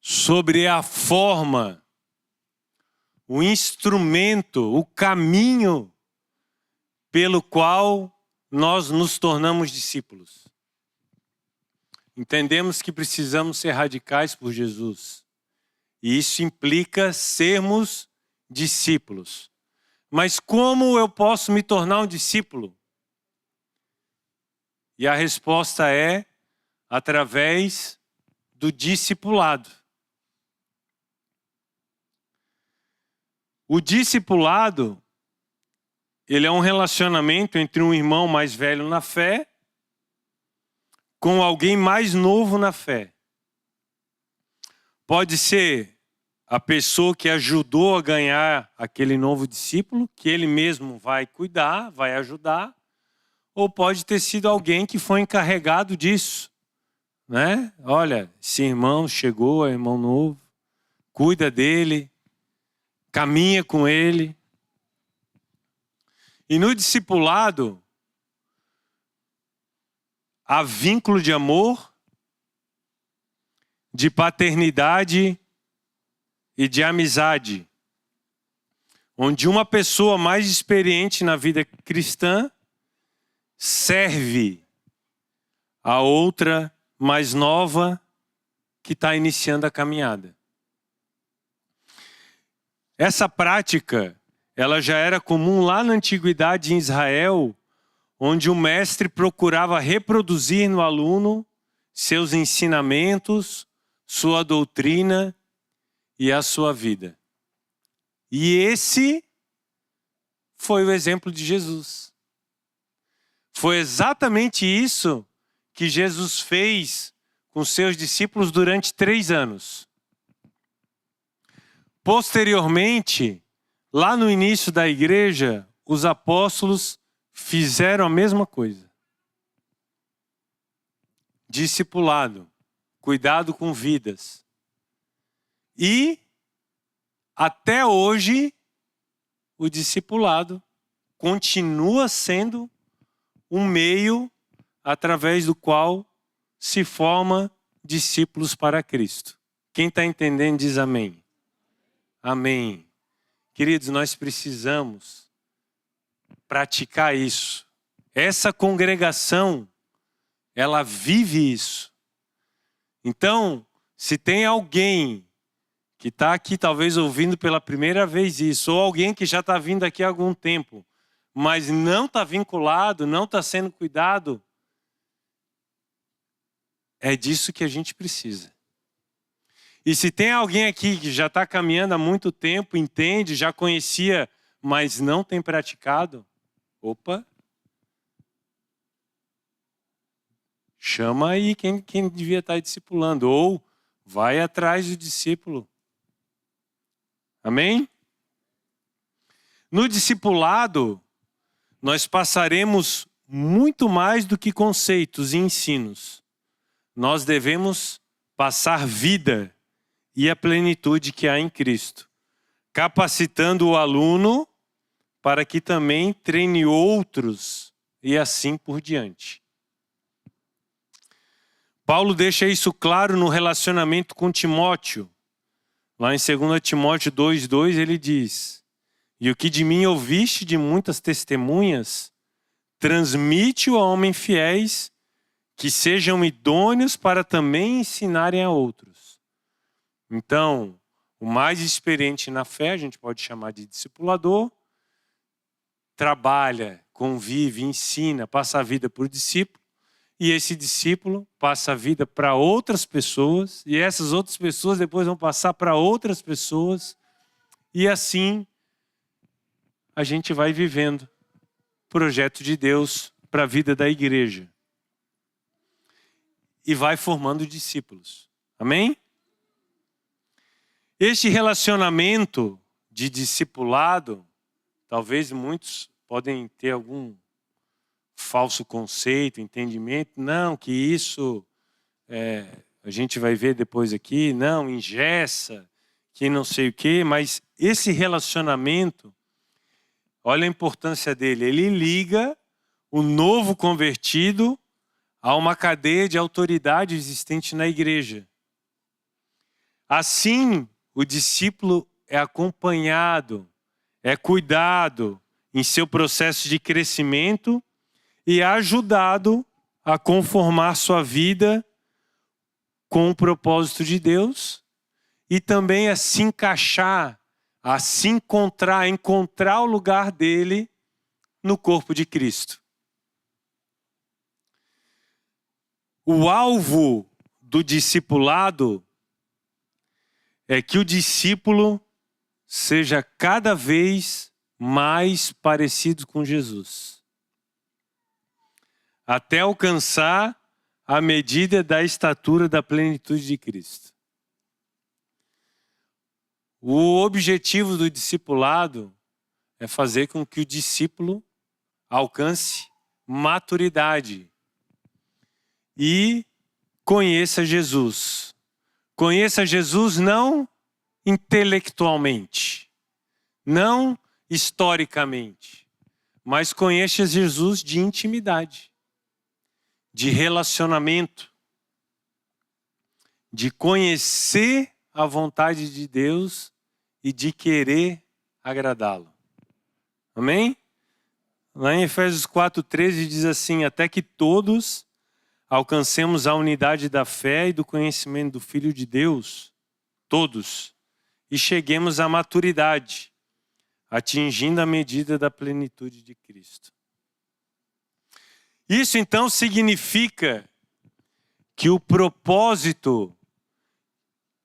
sobre a forma, o instrumento, o caminho pelo qual nós nos tornamos discípulos. Entendemos que precisamos ser radicais por Jesus. E isso implica sermos discípulos. Mas como eu posso me tornar um discípulo? E a resposta é através do discipulado. O discipulado, ele é um relacionamento entre um irmão mais velho na fé com alguém mais novo na fé. Pode ser a pessoa que ajudou a ganhar aquele novo discípulo, que ele mesmo vai cuidar, vai ajudar, ou pode ter sido alguém que foi encarregado disso, né? Olha, esse irmão chegou, é irmão novo, cuida dele, caminha com ele. E no discipulado, há vínculo de amor, de paternidade e de amizade, onde uma pessoa mais experiente na vida cristã serve a outra mais nova que está iniciando a caminhada. Essa prática, ela já era comum lá na antiguidade em Israel, onde o mestre procurava reproduzir no aluno seus ensinamentos, sua doutrina e a sua vida. E esse foi o exemplo de Jesus. Foi exatamente isso que Jesus fez com seus discípulos durante 3 anos. Posteriormente, lá no início da igreja, os apóstolos fizeram a mesma coisa. Discipulado, cuidado com vidas. E, até hoje, o discipulado continua sendo um meio através do qual se forma discípulos para Cristo. Quem está entendendo diz amém. Amém. Queridos, nós precisamos praticar isso. Essa congregação, ela vive isso. Então, se tem alguém que está aqui talvez ouvindo pela primeira vez isso, ou alguém que já está vindo aqui há algum tempo, mas não está vinculado, não está sendo cuidado, é disso que a gente precisa. E se tem alguém aqui que já está caminhando há muito tempo, entende, já conhecia, mas não tem praticado, opa, chama aí quem devia estar discipulando, ou vai atrás do discípulo. Amém? No discipulado, nós passaremos muito mais do que conceitos e ensinos. Nós devemos passar vida e a plenitude que há em Cristo, capacitando o aluno para que também treine outros e assim por diante. Paulo deixa isso claro no relacionamento com Timóteo. Lá em 2 Timóteo 2,2 ele diz: e o que de mim ouviste de muitas testemunhas, transmite-o a homens fiéis, que sejam idôneos para também ensinarem a outros. Então, o mais experiente na fé, a gente pode chamar de discipulador, trabalha, convive, ensina, passa a vida por discípulo, e esse discípulo passa a vida para outras pessoas, e essas outras pessoas depois vão passar para outras pessoas, e assim a gente vai vivendo o projeto de Deus para a vida da igreja. E vai formando discípulos. Amém? Este relacionamento de discipulado, talvez muitos podem ter algum falso conceito, entendimento. Não, que isso a gente vai ver depois aqui. Não, engessa, que não sei o quê. Mas esse relacionamento, olha a importância dele. Ele liga o novo convertido a uma cadeia de autoridade existente na igreja. Assim, o discípulo é acompanhado, é cuidado em seu processo de crescimento e é ajudado a conformar sua vida com o propósito de Deus e também a se encaixar, a se encontrar o lugar dele no corpo de Cristo. O alvo do discipulado é que o discípulo seja cada vez mais parecido com Jesus, até alcançar a medida da estatura da plenitude de Cristo. O objetivo do discipulado é fazer com que o discípulo alcance maturidade e conheça Jesus. Conheça Jesus não intelectualmente, não historicamente, mas conheça Jesus de intimidade, de relacionamento, de conhecer a vontade de Deus e de querer agradá-lo. Amém? Lá em Efésios 4:13 diz assim: até que todos alcancemos a unidade da fé e do conhecimento do Filho de Deus, todos, e cheguemos à maturidade, atingindo a medida da plenitude de Cristo. Isso então significa que o propósito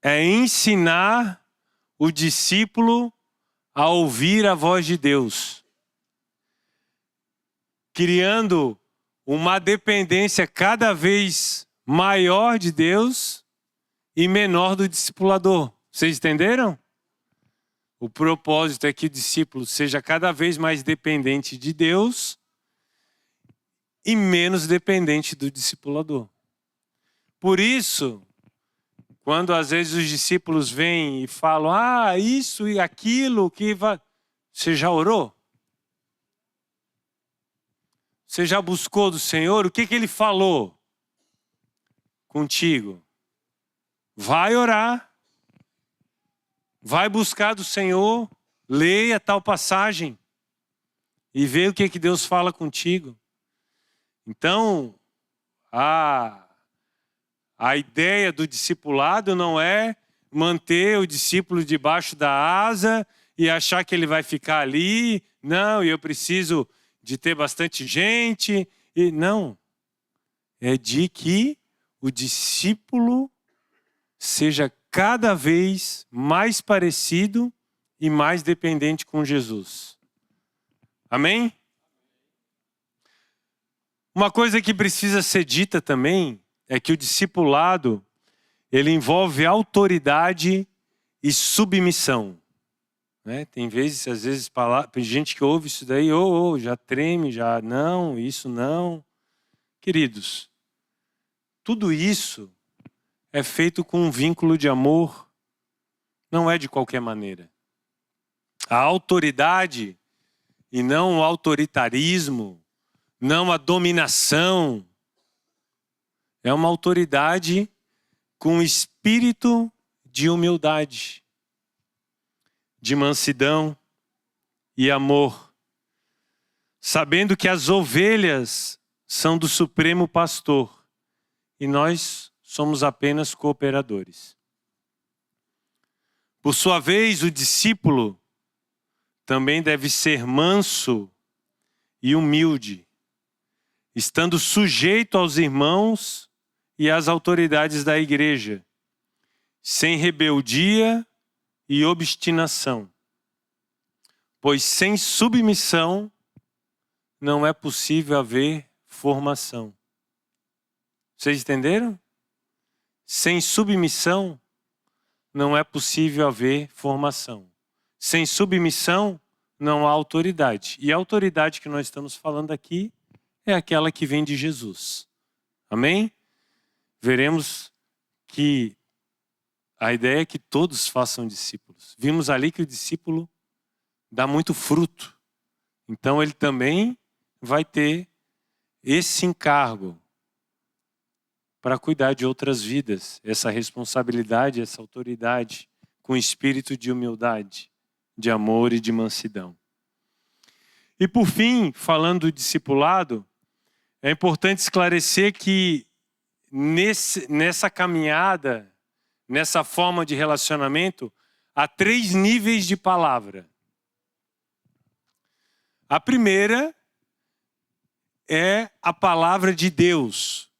é ensinar o discípulo a ouvir a voz de Deus, criando uma dependência cada vez maior de Deus e menor do discipulador. Vocês entenderam? O propósito é que o discípulo seja cada vez mais dependente de Deus e menos dependente do discipulador. Por isso, quando às vezes os discípulos vêm e falam, isso e aquilo que vai... Você já orou? Você já buscou do Senhor? O que ele falou contigo? Vai orar. Vai buscar do Senhor. Leia tal passagem. E vê o que Deus fala contigo. Então, a ideia do discipulado não é manter o discípulo debaixo da asa e achar que ele vai ficar ali. Não, eu preciso de ter bastante gente. E não. É de que o discípulo seja cada vez mais parecido e mais dependente com Jesus. Amém? Uma coisa que precisa ser dita também é que o discipulado, ele envolve autoridade e submissão. Né? Tem vezes, às vezes, tem gente que ouve isso daí, já treme, já não, isso não. Queridos, tudo isso é feito com um vínculo de amor, não é de qualquer maneira. A autoridade e não o autoritarismo, não a dominação, é uma autoridade com espírito de humildade, de mansidão e amor, sabendo que as ovelhas são do Supremo Pastor e nós somos apenas cooperadores. Por sua vez, o discípulo também deve ser manso e humilde, estando sujeito aos irmãos e às autoridades da igreja, sem rebeldia e obstinação. Pois sem submissão não é possível haver formação. Vocês entenderam? Sem submissão não é possível haver formação. Sem submissão não há autoridade. E a autoridade que nós estamos falando aqui é aquela que vem de Jesus. Amém? Veremos que a ideia é que todos façam discípulos. Vimos ali que o discípulo dá muito fruto. Então ele também vai ter esse encargo para cuidar de outras vidas, essa responsabilidade, essa autoridade com espírito de humildade, de amor e de mansidão. E por fim, falando do discipulado, é importante esclarecer que nessa caminhada, nessa forma de relacionamento, há 3 níveis de palavra. A primeira é a palavra de Deus,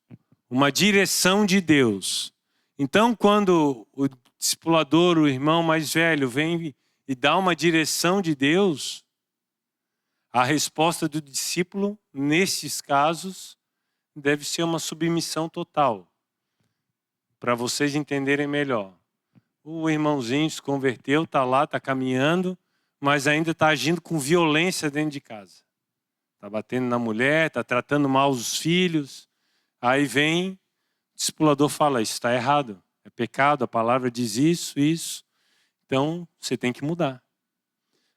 uma direção de Deus. Então, quando o discipulador, o irmão mais velho, vem e dá uma direção de Deus, a resposta do discípulo, nesses casos, deve ser uma submissão total. Para vocês entenderem melhor. O irmãozinho se converteu, está lá, está caminhando, mas ainda está agindo com violência dentro de casa. Está batendo na mulher, está tratando mal os filhos. Aí vem, o discipulador fala, isso está errado, é pecado, a palavra diz isso, isso. Então, você tem que mudar.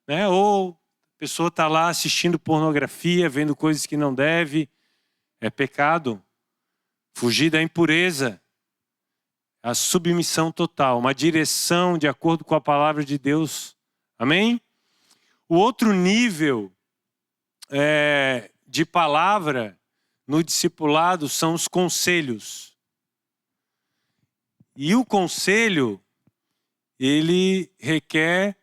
Né? Ou a pessoa está lá assistindo pornografia, vendo coisas que não deve, é pecado. Fugir da impureza. A submissão total, uma direção de acordo com a palavra de Deus. Amém? O outro nível de palavra no discipulado são os conselhos. E o conselho, ele requer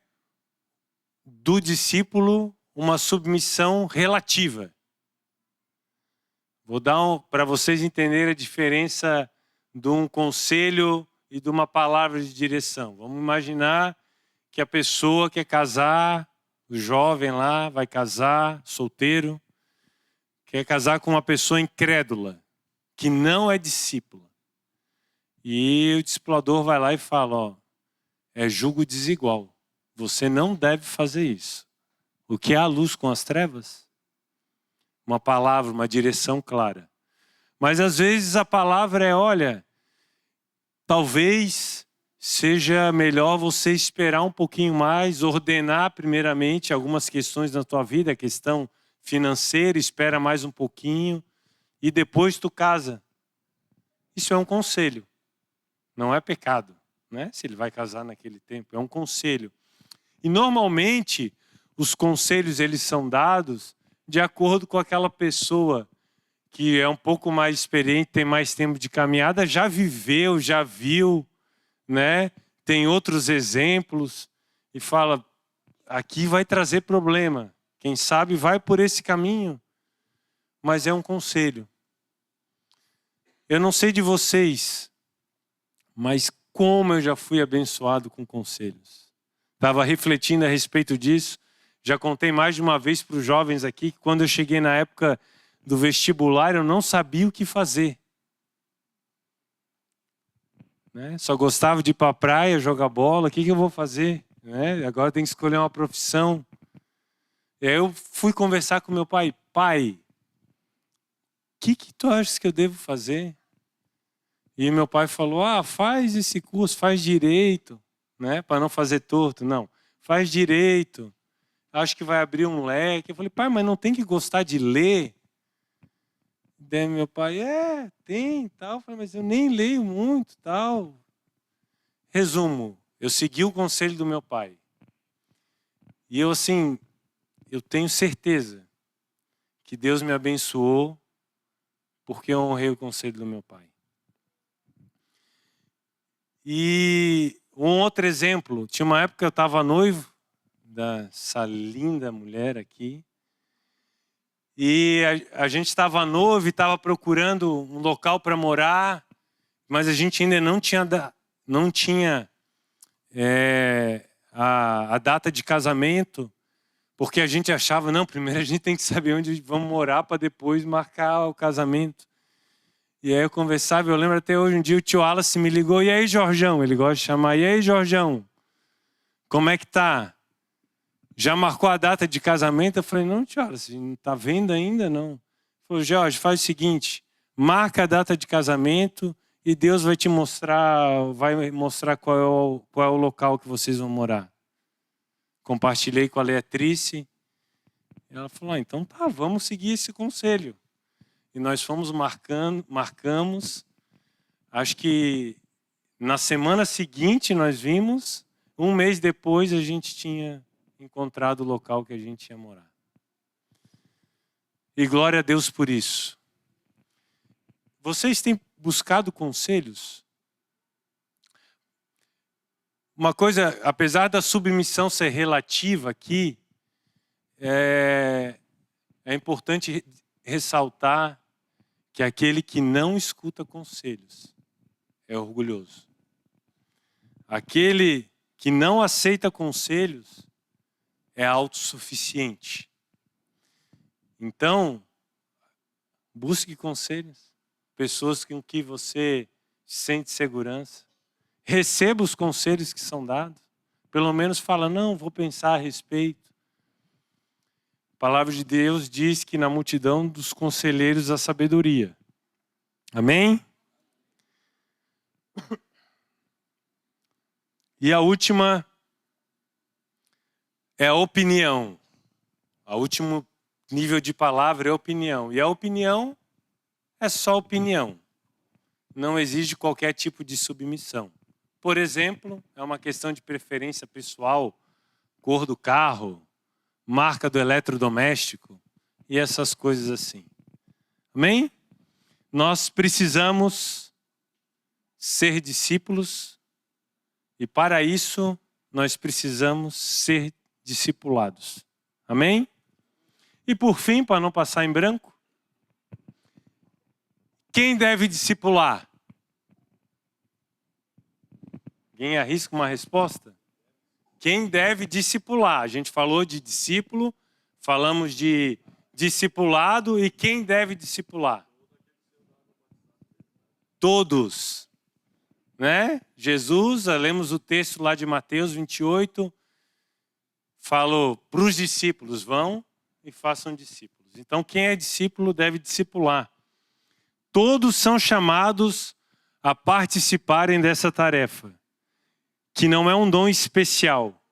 do discípulo uma submissão relativa. Vou dar para vocês entenderem a diferença de um conselho e de uma palavra de direção. Vamos imaginar que a pessoa quer casar, o jovem lá vai casar, solteiro, quer casar com uma pessoa incrédula, que não é discípula. E o discipulador vai lá e fala, ó, é julgo desigual. Você não deve fazer isso. O que é a luz com as trevas? Uma palavra, uma direção clara. Mas às vezes a palavra é, olha, talvez seja melhor você esperar um pouquinho mais, ordenar primeiramente algumas questões na tua vida, a questão financeira, espera mais um pouquinho e depois tu casa. Isso é um conselho, não é pecado, né? Se ele vai casar naquele tempo, é um conselho. E normalmente os conselhos eles são dados de acordo com aquela pessoa que é um pouco mais experiente, tem mais tempo de caminhada, já viveu, já viu, né? Tem outros exemplos e fala, aqui vai trazer problema. Quem sabe vai por esse caminho, mas é um conselho. Eu não sei de vocês, mas como eu já fui abençoado com conselhos. Estava refletindo a respeito disso, já contei mais de uma vez para os jovens aqui, que quando eu cheguei na época do vestibular, eu não sabia o que fazer. Né? Só gostava de ir para a praia, jogar bola, o que eu vou fazer? Né? Agora tem que escolher uma profissão. E aí eu fui conversar com meu pai. Pai, o que tu achas que eu devo fazer? E meu pai falou, faz esse curso, faz direito, né? Para não fazer torto. Não, faz direito. Acho que vai abrir um leque. Eu falei, pai, mas não tem que gostar de ler? Daí meu pai, tem, tal. Eu falei, mas eu nem leio muito, tal. Resumo, eu segui o conselho do meu pai. E eu, assim, eu tenho certeza que Deus me abençoou porque eu honrei o conselho do meu pai. E um outro exemplo, tinha uma época que eu estava noivo dessa linda mulher aqui. E a gente estava noivo e estava procurando um local para morar, mas a gente ainda não tinha a data de casamento, porque a gente achava, não, primeiro a gente tem que saber onde vamos morar para depois marcar o casamento. E aí eu conversava, eu lembro até hoje, um dia o tio Wallace me ligou, e aí, Jorjão? Ele gosta de chamar, e aí, Jorjão? Como é que tá? Já marcou a data de casamento? Eu falei, não, tio Wallace, não tá vendo ainda, não. Ele falou, Jorge, faz o seguinte, marca a data de casamento e Deus vai te mostrar, qual é o local que vocês vão morar. Compartilhei com a Leatrice. Ela falou, então tá, vamos seguir esse conselho. E nós fomos marcamos. Acho que na semana seguinte nós vimos, Um mês depois a gente tinha encontrado o local que a gente ia morar. E glória a Deus por isso. Vocês têm buscado conselhos? Uma coisa, apesar da submissão ser relativa aqui, é importante ressaltar que aquele que não escuta conselhos é orgulhoso. Aquele que não aceita conselhos é autossuficiente. Então, busque conselhos, pessoas com que você sente segurança. Receba os conselhos que são dados. Pelo menos fala, não, vou pensar a respeito. A palavra de Deus diz que na multidão dos conselheiros há sabedoria. Amém? E a última é a opinião. O último nível de palavra é a opinião. E a opinião é só opinião. Não exige qualquer tipo de submissão. Por exemplo, é uma questão de preferência pessoal, cor do carro, marca do eletrodoméstico e essas coisas assim. Amém? Nós precisamos ser discípulos e para isso nós precisamos ser discipulados. Amém? E por fim, para não passar em branco, quem deve discipular? Alguém arrisca uma resposta? Quem deve discipular? A gente falou de discípulo, falamos de discipulado e quem deve discipular? Todos. Né? Jesus, lemos o texto lá de Mateus 28, falou para os discípulos, vão e façam discípulos. Então quem é discípulo deve discipular. Todos são chamados a participarem dessa tarefa, que não é um dom especial,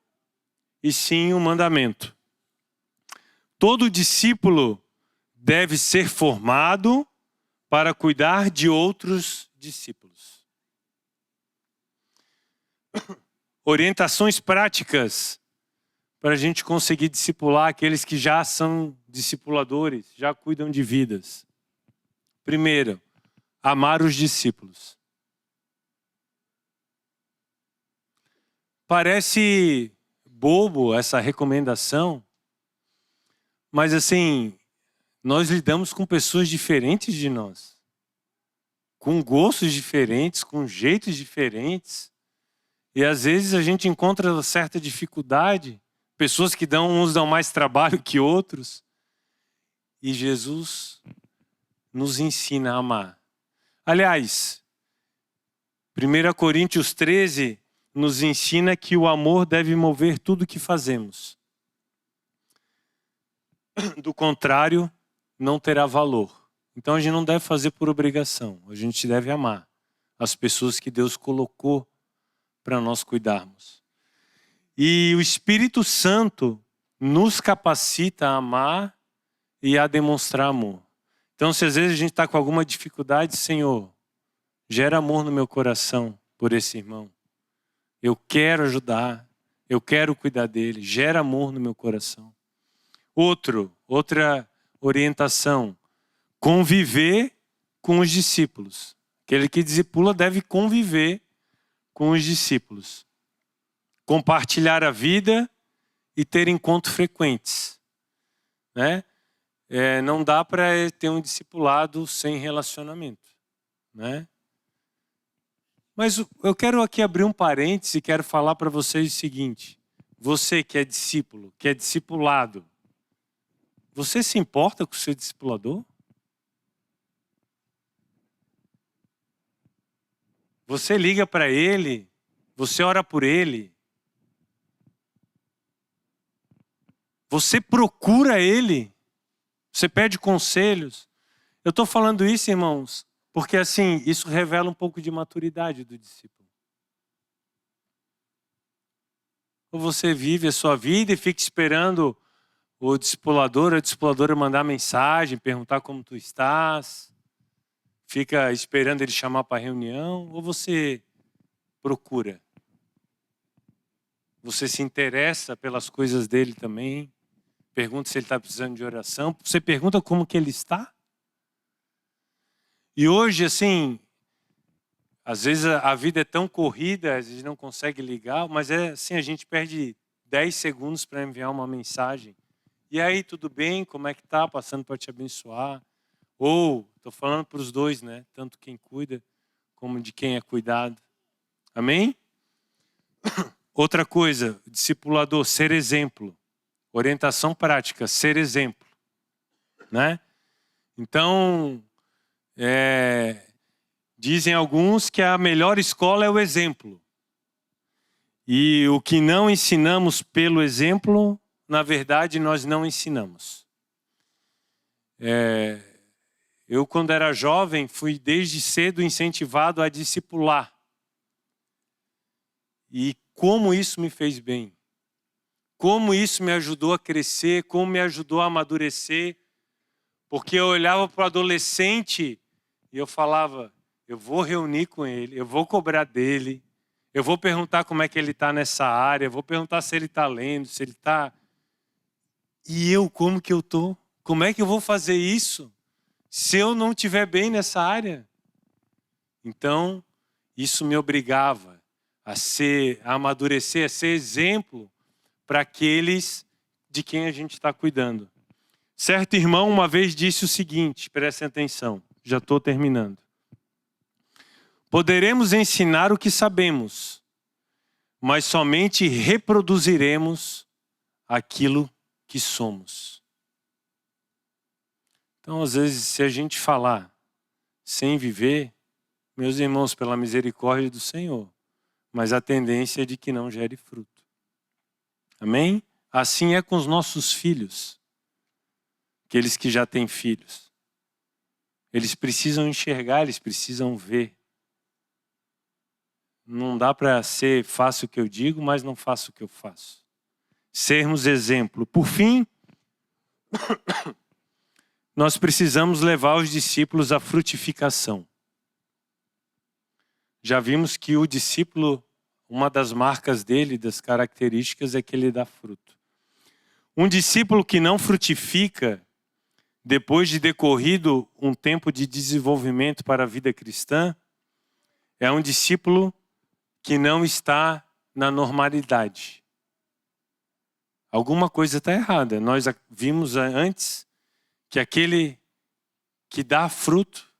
e sim um mandamento. Todo discípulo deve ser formado para cuidar de outros discípulos. Orientações práticas para a gente conseguir discipular aqueles que já são discipuladores, já cuidam de vidas. Primeiro, amar os discípulos. Parece bobo essa recomendação, mas assim, nós lidamos com pessoas diferentes de nós, com gostos diferentes, com jeitos diferentes, e às vezes a gente encontra certa dificuldade, pessoas que uns dão mais trabalho que outros, e Jesus nos ensina a amar. Aliás, 1 Coríntios 13 nos ensina que o amor deve mover tudo o que fazemos. Do contrário, não terá valor. Então a gente não deve fazer por obrigação. A gente deve amar as pessoas que Deus colocou para nós cuidarmos. E o Espírito Santo nos capacita a amar e a demonstrar amor. Então se às vezes a gente está com alguma dificuldade, Senhor, gera amor no meu coração por esse irmão. Eu quero ajudar, eu quero cuidar dele, gera amor no meu coração. Outra orientação, conviver com os discípulos. Aquele que discipula deve conviver com os discípulos. Compartilhar a vida e ter encontros frequentes. Né? Não dá para ter um discipulado sem relacionamento. Né? Mas eu quero aqui abrir um parêntese e quero falar para vocês o seguinte. Você que é discípulo, que é discipulado, você se importa com o seu discipulador? Você liga para ele? Você ora por ele? Você procura ele? Você pede conselhos? Eu estou falando isso, irmãos, porque assim, isso revela um pouco de maturidade do discípulo. Ou você vive a sua vida e fica esperando o discipulador ou a discipuladora mandar mensagem, perguntar como tu estás, fica esperando ele chamar para reunião, ou você procura? Você se interessa pelas coisas dele também. Pergunta se ele está precisando de oração. Você pergunta como que ele está. E hoje, assim, às vezes a vida é tão corrida, a gente não consegue ligar, mas é assim, a gente perde 10 segundos para enviar uma mensagem. E aí, tudo bem? Como é que tá? Passando para te abençoar. Ou, estou falando para os dois, né? Tanto quem cuida como de quem é cuidado. Amém? Outra coisa, discipulador, ser exemplo. Orientação prática, ser exemplo. Né? Então, dizem alguns que a melhor escola é o exemplo. E o que não ensinamos pelo exemplo, na verdade, nós não ensinamos. Eu, quando era jovem, fui desde cedo incentivado a discipular. E como isso me fez bem. Como isso me ajudou a crescer, como me ajudou a amadurecer. Porque eu olhava para o adolescente e eu falava, eu vou reunir com ele, eu vou cobrar dele, eu vou perguntar como é que ele está nessa área, eu vou perguntar se ele está lendo, se ele está... E eu, como que eu estou? Como é que eu vou fazer isso se eu não estiver bem nessa área? Então, isso me obrigava a amadurecer, a ser exemplo para aqueles de quem a gente está cuidando. Certo irmão uma vez disse o seguinte, prestem atenção, já estou terminando. Poderemos ensinar o que sabemos, mas somente reproduziremos aquilo que somos. Então, às vezes, se a gente falar sem viver, meus irmãos, pela misericórdia do Senhor, mas a tendência é de que não gere fruto. Amém? Assim é com os nossos filhos, aqueles que já têm filhos. Eles precisam enxergar, eles precisam ver. Não dá para ser faço o que eu digo, mas não faço o que eu faço. Sermos exemplo. Por fim, nós precisamos levar os discípulos à frutificação. Já vimos que o discípulo, uma das marcas dele, das características, é que ele dá fruto. Um discípulo que não frutifica, depois de decorrido um tempo de desenvolvimento para a vida cristã, é um discípulo que não está na normalidade. Alguma coisa está errada. Nós vimos antes que aquele que dá fruto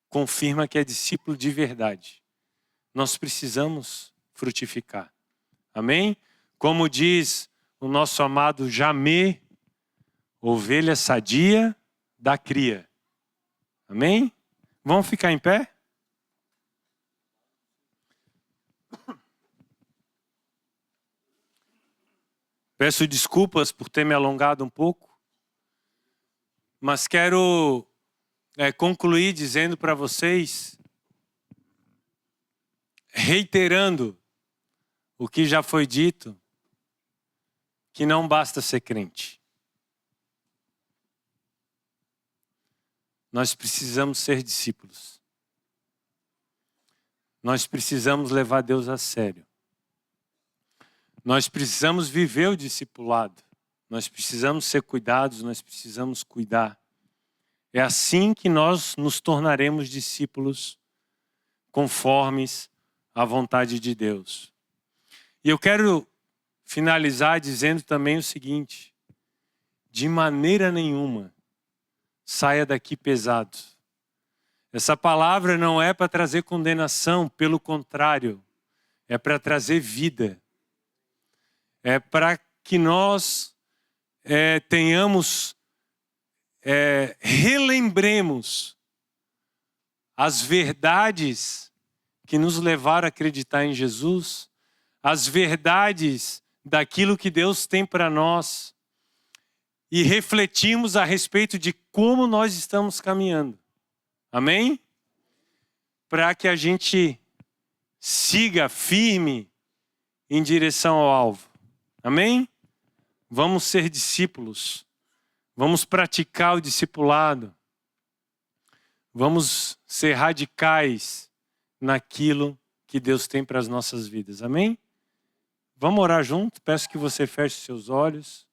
confirma que é discípulo de verdade. Nós precisamos frutificar. Amém? Como diz o nosso amado Jamê, ovelha sadia da cria. Amém? Vamos ficar em pé? Peço desculpas por ter me alongado um pouco, mas quero concluir dizendo para vocês, reiterando o que já foi dito, que não basta ser crente. Nós precisamos ser discípulos. Nós precisamos levar Deus a sério. Nós precisamos viver o discipulado. Nós precisamos ser cuidados, nós precisamos cuidar. É assim que nós nos tornaremos discípulos conformes à vontade de Deus. E eu quero finalizar dizendo também o seguinte: de maneira nenhuma saia daqui pesado. Essa palavra não é para trazer condenação, pelo contrário, é para trazer vida. É para que nós relembremos as verdades que nos levaram a acreditar em Jesus, as verdades daquilo que Deus tem para nós e refletimos a respeito de como nós estamos caminhando. Amém? Para que a gente siga firme em direção ao alvo. Amém? Vamos ser discípulos. Vamos praticar o discipulado. Vamos ser radicais naquilo que Deus tem para as nossas vidas. Amém? Vamos orar junto? Peço que você feche seus olhos.